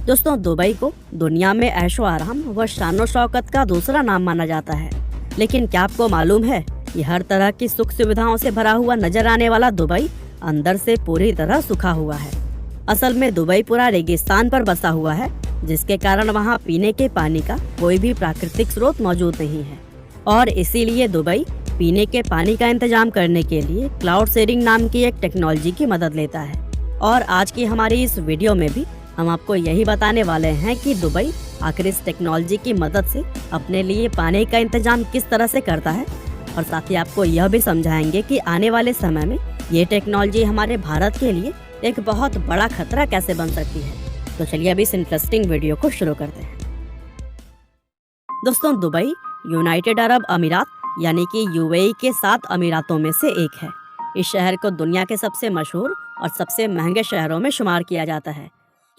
दोस्तों, दुबई को दुनिया में ऐशो आराम व शानो शौकत का दूसरा नाम माना जाता है। लेकिन क्या आपको मालूम है कि हर तरह की सुख सुविधाओं से भरा हुआ नजर आने वाला दुबई अंदर से पूरी तरह सूखा हुआ है। असल में दुबई पूरा रेगिस्तान पर बसा हुआ है, जिसके कारण वहाँ पीने के पानी का कोई भी प्राकृतिक स्रोत मौजूद नहीं है। और इसीलिए दुबई पीने के पानी का इंतजाम करने के लिए क्लाउड सीडिंग नाम की एक टेक्नोलॉजी की मदद लेता है। और आज की हमारी इस वीडियो में भी हम आपको यही बताने वाले हैं कि दुबई आखिर इस टेक्नोलॉजी की मदद से अपने लिए पानी का इंतजाम किस तरह से करता है, और साथ ही आपको यह भी समझाएंगे कि आने वाले समय में ये टेक्नोलॉजी हमारे भारत के लिए एक बहुत बड़ा खतरा कैसे बन सकती है। तो चलिए अभी इस इंटरेस्टिंग वीडियो को शुरू करते हैं। दोस्तों, दुबई यूनाइटेड अरब अमीरात यानी कि यूएई के 7 अमीरातों में से एक है। इस शहर को दुनिया के सबसे मशहूर और सबसे महंगे शहरों में शुमार किया जाता है,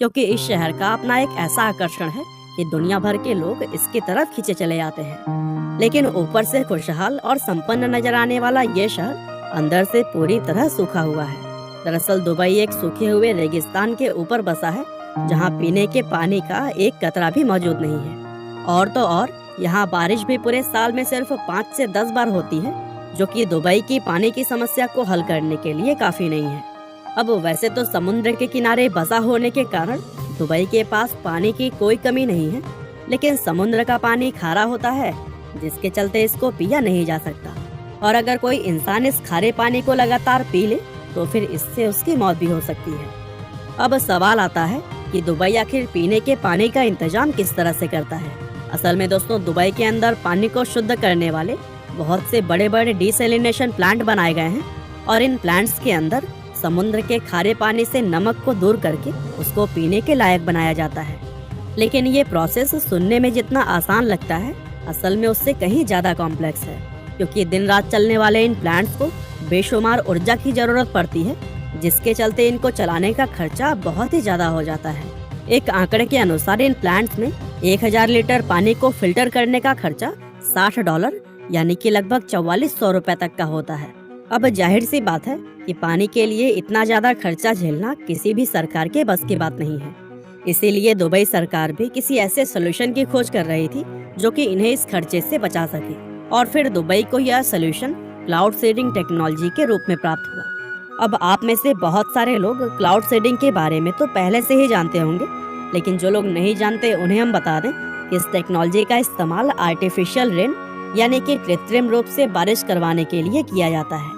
क्योंकि इस शहर का अपना एक ऐसा आकर्षण है कि दुनिया भर के लोग इसकी तरफ खींचे चले आते हैं। लेकिन ऊपर से खुशहाल और संपन्न नजर आने वाला ये शहर अंदर से पूरी तरह सूखा हुआ है। दरअसल दुबई एक सूखे हुए रेगिस्तान के ऊपर बसा है, जहाँ पीने के पानी का एक कतरा भी मौजूद नहीं है। और तो और यहाँ बारिश भी पूरे साल में सिर्फ 5 से 10 बार होती है, जो कि दुबई की पानी की समस्या को हल करने के लिए काफी नहीं है। अब वैसे तो समुद्र के किनारे बसा होने के कारण दुबई के पास पानी की कोई कमी नहीं है, लेकिन समुद्र का पानी खारा होता है, जिसके चलते इसको पिया नहीं जा सकता। और अगर कोई इंसान इस खारे पानी को लगातार पी ले तो फिर इससे उसकी मौत भी हो सकती है। अब सवाल आता है कि दुबई आखिर पीने के पानी का इंतजाम किस तरह से करता है। असल में दोस्तों, दुबई के अंदर पानी को शुद्ध करने वाले बहुत से बड़े बड़े डिसैलिनेशन प्लांट बनाए गए हैं, और इन प्लांट्स के अंदर समुद्र के खारे पानी से नमक को दूर करके उसको पीने के लायक बनाया जाता है। लेकिन ये प्रोसेस सुनने में जितना आसान लगता है, असल में उससे कहीं ज्यादा कॉम्प्लेक्स है, क्योंकि दिन रात चलने वाले इन प्लांट्स को बेशुमार ऊर्जा की जरूरत पड़ती है, जिसके चलते इनको चलाने का खर्चा बहुत ही ज्यादा हो जाता है। एक आंकड़े के अनुसार इन प्लांट्स में 1000 लीटर पानी को फिल्टर करने का खर्चा $60 यानी कि लगभग 4400 रुपए तक का होता है। अब जाहिर सी बात है कि पानी के लिए इतना ज्यादा खर्चा झेलना किसी भी सरकार के बस की बात नहीं है। इसीलिए दुबई सरकार भी किसी ऐसे सोल्यूशन की खोज कर रही थी जो कि इन्हें इस खर्चे से बचा सके, और फिर दुबई को यह सोल्यूशन क्लाउड सीडिंग टेक्नोलॉजी के रूप में प्राप्त हुआ। अब आप में से बहुत सारे लोग क्लाउड सीडिंग के बारे में तो पहले से ही जानते होंगे, लेकिन जो लोग नहीं जानते उन्हें हम बता दें कि इस टेक्नोलॉजी का इस्तेमाल आर्टिफिशियल रेन यानी कि कृत्रिम रूप से बारिश करवाने के लिए किया जाता है।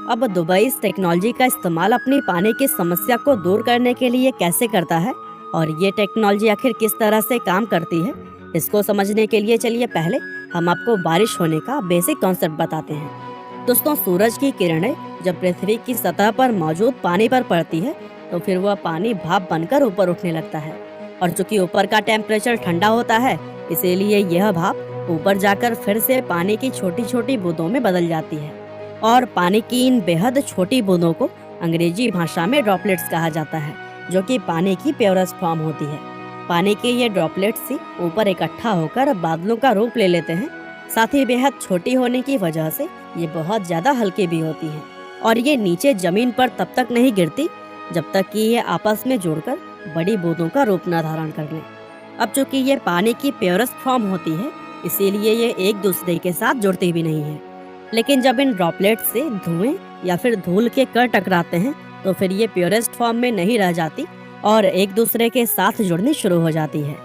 अब दुबई इस टेक्नोलॉजी का इस्तेमाल अपनी पानी की समस्या को दूर करने के लिए कैसे करता है, और ये टेक्नोलॉजी आखिर किस तरह से काम करती है, इसको समझने के लिए चलिए पहले हम आपको बारिश होने का बेसिक कॉन्सेप्ट बताते हैं। दोस्तों, सूरज की किरणें जब पृथ्वी की सतह पर मौजूद पानी पर पड़ती है तो फिर वह पानी भाप बनकर ऊपर उठने लगता है, और चूंकि ऊपर का टेम्परेचर ठंडा होता है, इसीलिए यह भाप ऊपर जाकर फिर से पानी की छोटी छोटी बूंदों में बदल जाती है। और पानी की इन बेहद छोटी बूंदों को अंग्रेजी भाषा में ड्रॉपलेट्स कहा जाता है, जो कि पानी की प्योरेस्ट फॉर्म होती है। पानी के ये ड्रॉपलेट्स ही ऊपर इकट्ठा होकर बादलों का रूप ले लेते हैं। साथ ही बेहद छोटी होने की वजह से ये बहुत ज्यादा हल्की भी होती है, और ये नीचे जमीन पर तब तक नहीं गिरती जब तक कि ये आपस में जुड़कर बड़ी बूंदों का रूप न धारण कर ले। अब चूंकि ये पानी की प्योरेस्ट फॉर्म होती है, इसीलिए ये एक दूसरे के साथ जुड़ती भी नहीं है। लेकिन जब इन ड्रॉपलेट से धुएं या फिर धूल के कण टकराते हैं तो फिर ये प्योरेस्ट फॉर्म में नहीं रह जाती और एक दूसरे के साथ जुड़नी शुरू हो जाती है।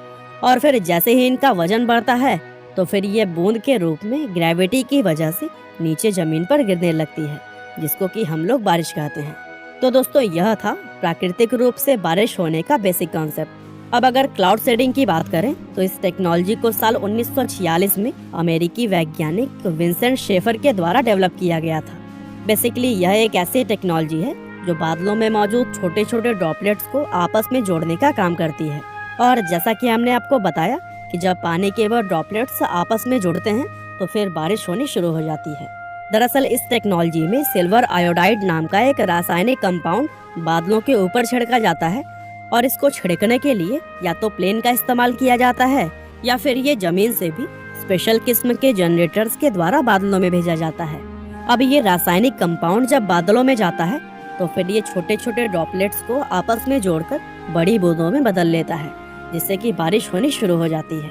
और फिर जैसे ही इनका वजन बढ़ता है तो फिर ये बूंद के रूप में ग्रेविटी की वजह से नीचे जमीन पर गिरने लगती है, जिसको कि हम लोग बारिश कहते हैं। तो दोस्तों, यह था प्राकृतिक रूप से बारिश होने का बेसिक कॉन्सेप्ट। अब अगर क्लाउड सीडिंग की बात करें तो इस टेक्नोलॉजी को साल 1946 में अमेरिकी वैज्ञानिक विंसेंट शेफर के द्वारा डेवलप किया गया था। बेसिकली यह एक ऐसी टेक्नोलॉजी है जो बादलों में मौजूद छोटे छोटे ड्रॉपलेट्स को आपस में जोड़ने का काम करती है। और जैसा कि हमने आपको बताया कि जब पानी के वह ड्रॉपलेट्स आपस में जुड़ते हैं तो फिर बारिश होनी शुरू हो जाती है। दरअसल इस टेक्नोलॉजी में सिल्वर आयोडाइड नाम का एक रासायनिक कंपाउंड बादलों के ऊपर छिड़का जाता है, और इसको छिड़कने के लिए या तो प्लेन का इस्तेमाल किया जाता है या फिर ये जमीन से भी स्पेशल किस्म के जनरेटर्स के द्वारा बादलों में भेजा जाता है। अब ये रासायनिक कंपाउंड जब बादलों में जाता है तो फिर ये छोटे छोटे ड्रॉपलेट्स को आपस में जोड़कर बड़ी बूंदों में बदल लेता है, जिससे कि बारिश होनी शुरू हो जाती है।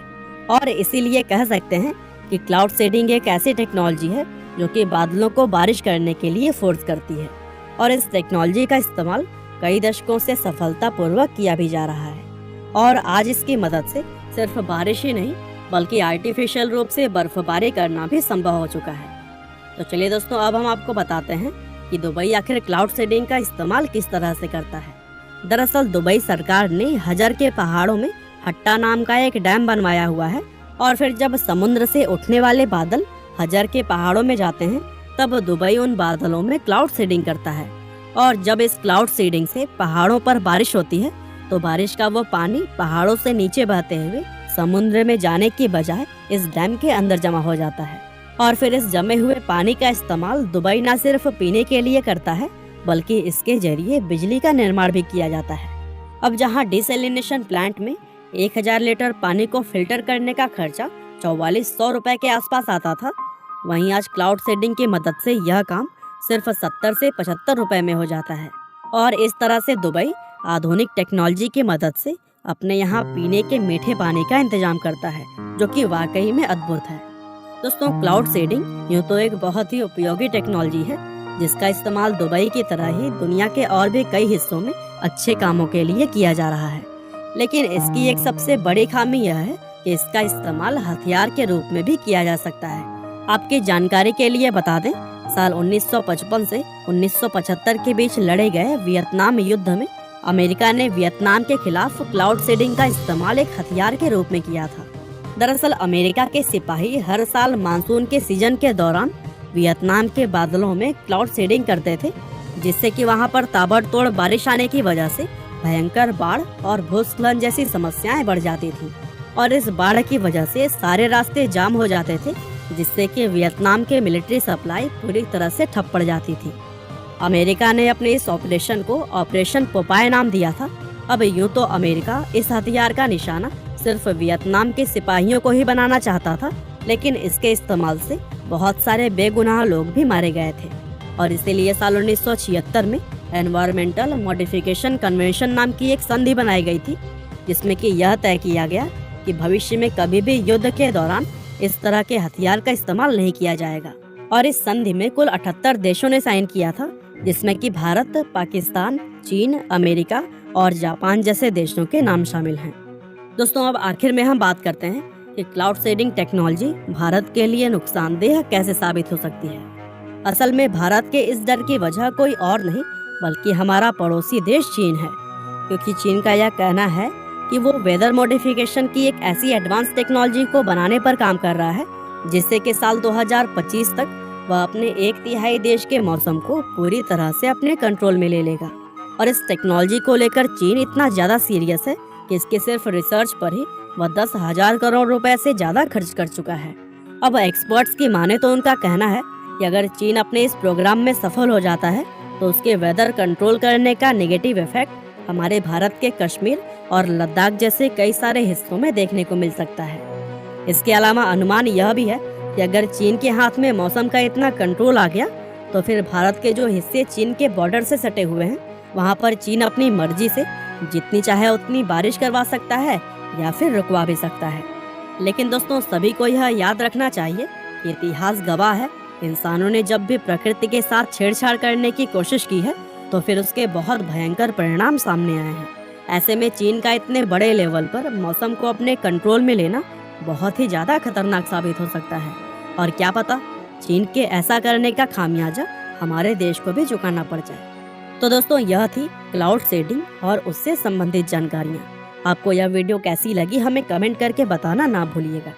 और इसीलिए कह सकते हैं कि क्लाउड सीडिंग एक ऐसी टेक्नोलॉजी है जो कि बादलों को बारिश करने के लिए फोर्स करती है। और इस टेक्नोलॉजी का इस्तेमाल कई दशकों से सफलतापूर्वक किया भी जा रहा है। और आज इसकी मदद से सिर्फ बारिश ही नहीं बल्कि आर्टिफिशियल रूप से बर्फबारी करना भी संभव हो चुका है। तो चलिए दोस्तों, अब हम आपको बताते हैं कि दुबई आखिर क्लाउड सीडिंग का इस्तेमाल किस तरह से करता है। दरअसल दुबई सरकार ने हजर के पहाड़ों में हट्टा नाम का एक डैम बनवाया हुआ है। और फिर जब समुद्र से उठने वाले बादल हजर के पहाड़ों में जाते हैं तब दुबई उन बादलों में क्लाउड सीडिंग करता है। और जब इस क्लाउड सीडिंग से पहाड़ों पर बारिश होती है तो बारिश का वो पानी पहाड़ों से नीचे बहते हुए समुद्र में जाने की बजाय इस डैम के अंदर जमा हो जाता है। और फिर इस जमे हुए पानी का इस्तेमाल दुबई न सिर्फ पीने के लिए करता है बल्कि इसके जरिए बिजली का निर्माण भी किया जाता है। अब जहां डिसैलिनेशन प्लांट में 1000 लीटर पानी को फिल्टर करने का खर्चा 4400 रुपए के आसपास आता था, वहीं आज क्लाउड सीडिंग की मदद से यह काम सिर्फ 70 से 75 रुपए में हो जाता है। और इस तरह से दुबई आधुनिक टेक्नोलॉजी की मदद से अपने यहाँ पीने के मीठे पानी का इंतजाम करता है, जो कि वाकई में अद्भुत है। दोस्तों, क्लाउड सीडिंग यूँ तो एक बहुत ही उपयोगी टेक्नोलॉजी है जिसका इस्तेमाल दुबई की तरह ही दुनिया के और भी कई हिस्सों में अच्छे कामों के लिए किया जा रहा है। लेकिन इसकी एक सबसे बड़ी खामी यह है कि इसका इस्तेमाल हथियार के रूप में भी किया जा सकता है। आपकी जानकारी के लिए बता दें, साल 1955 से 1975 के बीच लड़े गए वियतनाम युद्ध में अमेरिका ने वियतनाम के खिलाफ क्लाउड सीडिंग का इस्तेमाल एक हथियार के रूप में किया था। दरअसल अमेरिका के सिपाही हर साल मानसून के सीजन के दौरान वियतनाम के बादलों में क्लाउड सीडिंग करते थे, जिससे कि वहां पर ताबड़तोड़ बारिश आने की वजह से भयंकर बाढ़ और भूस्खलन जैसी समस्याएं बढ़ जाती थी। और इस बाढ़ की वजह से सारे रास्ते जाम हो जाते थे, जिससे कि वियतनाम के मिलिट्री सप्लाई पूरी तरह से ठप पड़ जाती थी। अमेरिका ने अपने इस ऑपरेशन को ऑपरेशन पोपाय नाम दिया था। अब यूं तो अमेरिका इस हथियार का निशाना सिर्फ वियतनाम के सिपाहियों को ही बनाना चाहता था, लेकिन इसके इस्तेमाल से बहुत सारे बेगुनाह लोग भी मारे गए थे। और इसीलिए साल 1976 में एनवायरमेंटल मॉडिफिकेशन कन्वेंशन नाम की एक संधि बनाई गई थी, जिसमें कि यह तय किया गया कि भविष्य में कभी भी युद्ध के दौरान इस तरह के हथियार का इस्तेमाल नहीं किया जाएगा। और इस संधि में कुल 78 देशों ने साइन किया था, जिसमें कि भारत, पाकिस्तान, चीन, अमेरिका और जापान जैसे देशों के नाम शामिल हैं। दोस्तों, अब आखिर में हम बात करते हैं कि क्लाउड सीडिंग टेक्नोलॉजी भारत के लिए नुकसानदेह कैसे साबित हो सकती है। असल में भारत के इस डर की वजह कोई और नहीं बल्कि हमारा पड़ोसी देश चीन है, क्योंकि चीन का यह कहना है कि वो वेदर मॉडिफिकेशन की एक ऐसी एडवांस टेक्नोलॉजी को बनाने पर काम कर रहा है जिससे कि साल 2025 तक वह अपने 1/3 देश के मौसम को पूरी तरह से अपने कंट्रोल में ले लेगा। और इस टेक्नोलॉजी को लेकर चीन इतना ज्यादा सीरियस है कि इसके सिर्फ रिसर्च पर ही वह 10,000 करोड़ रुपए से ज्यादा खर्च कर चुका है। अब एक्सपर्ट्स की माने तो उनका कहना है कि अगर चीन अपने इस प्रोग्राम में सफल हो जाता है तो उसके वेदर कंट्रोल करने का नेगेटिव इफेक्ट हमारे भारत के कश्मीर और लद्दाख जैसे कई सारे हिस्सों में देखने को मिल सकता है। इसके अलावा अनुमान यह भी है कि अगर चीन के हाथ में मौसम का इतना कंट्रोल आ गया तो फिर भारत के जो हिस्से चीन के बॉर्डर से सटे हुए हैं वहाँ पर चीन अपनी मर्जी से जितनी चाहे उतनी बारिश करवा सकता है या फिर रुकवा भी सकता है। लेकिन दोस्तों, सभी को यह याद रखना चाहिए कि इतिहास गवाह है, इंसानों ने जब भी प्रकृति के साथ छेड़छाड़ करने की कोशिश की है तो फिर उसके बहुत भयंकर परिणाम सामने आए हैं। ऐसे में चीन का इतने बड़े लेवल पर मौसम को अपने कंट्रोल में लेना बहुत ही ज्यादा खतरनाक साबित हो सकता है। और क्या पता चीन के ऐसा करने का खामियाजा हमारे देश को भी चुकाना पड़ जाए। तो दोस्तों, यह थी क्लाउड सीडिंग और उससे संबंधित जानकारियाँ। आपको यह वीडियो कैसी लगी हमें कमेंट करके बताना ना भूलिएगा।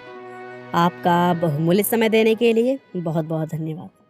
आपका बहुमूल्य समय देने के लिए बहुत बहुत धन्यवाद।